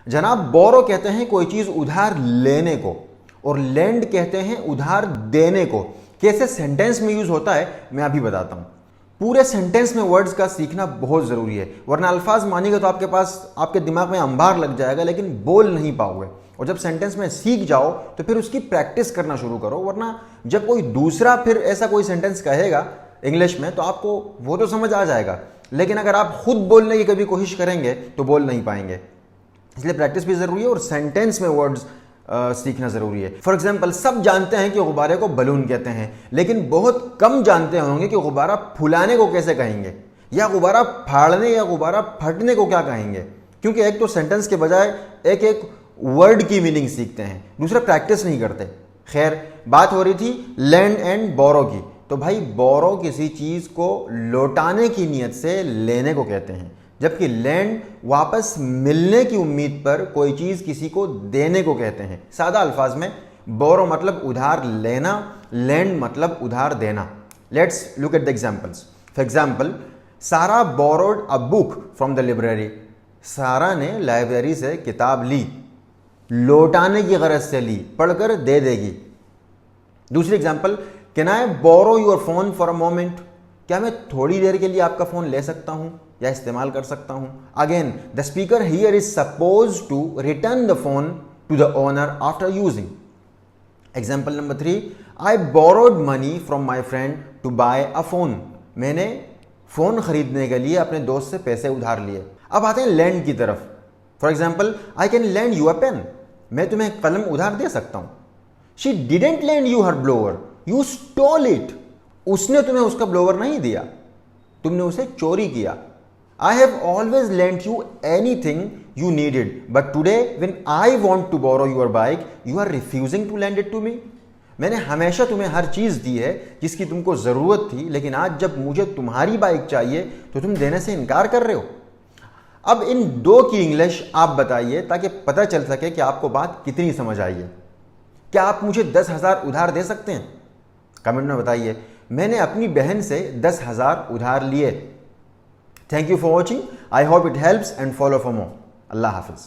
जनाब बोरो कहते हैं कोई चीज उधार लेने को, और लैंड कहते हैं उधार देने को। कैसे सेंटेंस में यूज होता है मैं अभी बताता हूं। पूरे सेंटेंस में वर्ड्स का सीखना बहुत जरूरी है, वरना अल्फाज मानिएगा तो आपके पास आपके दिमाग में अंबार लग जाएगा लेकिन बोल नहीं पाओगे। और जब सेंटेंस में सीख जाओ तो फिर उसकी प्रैक्टिस करना शुरू करो, वरना जब कोई दूसरा फिर ऐसा कोई सेंटेंस कहेगा इंग्लिश में तो आपको वो तो समझ आ जाएगा, लेकिन अगर आप खुद बोलने की कभी कोशिश करेंगे तो बोल नहीं पाएंगे। इसलिए प्रैक्टिस भी जरूरी है और सेंटेंस में वर्ड्स सीखना जरूरी है। फॉर एग्जाम्पल, सब जानते हैं कि गुब्बारे को बलून कहते हैं, लेकिन बहुत कम जानते होंगे कि गुब्बारा फुलाने को कैसे कहेंगे, या गुब्बारा फाड़ने या गुब्बारा फटने को क्या कहेंगे। क्योंकि एक तो सेंटेंस के बजाय एक एक वर्ड की मीनिंग सीखते हैं, दूसरा प्रैक्टिस नहीं करते। खैर, बात हो रही थी लैंड एंड बोरो की। तो भाई बोरो किसी चीज को लौटाने की नीयत से लेने को कहते हैं, जबकि लैंड वापस मिलने की उम्मीद पर कोई चीज किसी को देने को कहते हैं। सादा अल्फाज में बोरो मतलब उधार लेना, लैंड मतलब उधार देना। Let's look at the examples. For example, Sara borrowed a book from the library. Sara ने लाइब्रेरी से किताब ली, लौटाने की गरज से ली, पढ़कर दे देगी। दूसरी example, can I borrow your phone for a moment. क्या मैं थोड़ी देर के लिए आपका फोन ले सकता हूं या इस्तेमाल कर सकता हूं। Again, the speaker here is suppose to return the phone to the owner after using. Example number 3, I borrowed money from my friend to buy a phone. मैंने फोन खरीदने के लिए अपने दोस्त से पैसे उधार लिए। अब आते हैं लैंड की तरफ। For example, I can lend you a pen. मैं तुम्हें कलम उधार दे सकता हूं। She didn't lend you her blower, you stole it. उसने तुम्हें उसका ब्लोअर नहीं दिया, तुमने उसे चोरी किया। I have always lent you anything you needed, but today when I want to borrow your bike, you are refusing to lend it to me. मैंने हमेशा तुम्हें हर चीज दी है जिसकी तुमको जरूरत थी, लेकिन आज जब मुझे तुम्हारी बाइक चाहिए तो तुम देने से इनकार कर रहे हो। अब इन दो की इंग्लिश आप बताइए ताकि पता चल सके कि आपको बात कितनी समझ आई है। क्या आप मुझे 10,000 उधार दे सकते हैं? कमेंट में बताइए। मैंने अपनी बहन से 10,000 उधार लिए। Thank you for watching. I hope it helps and follow for more. Allah Hafiz.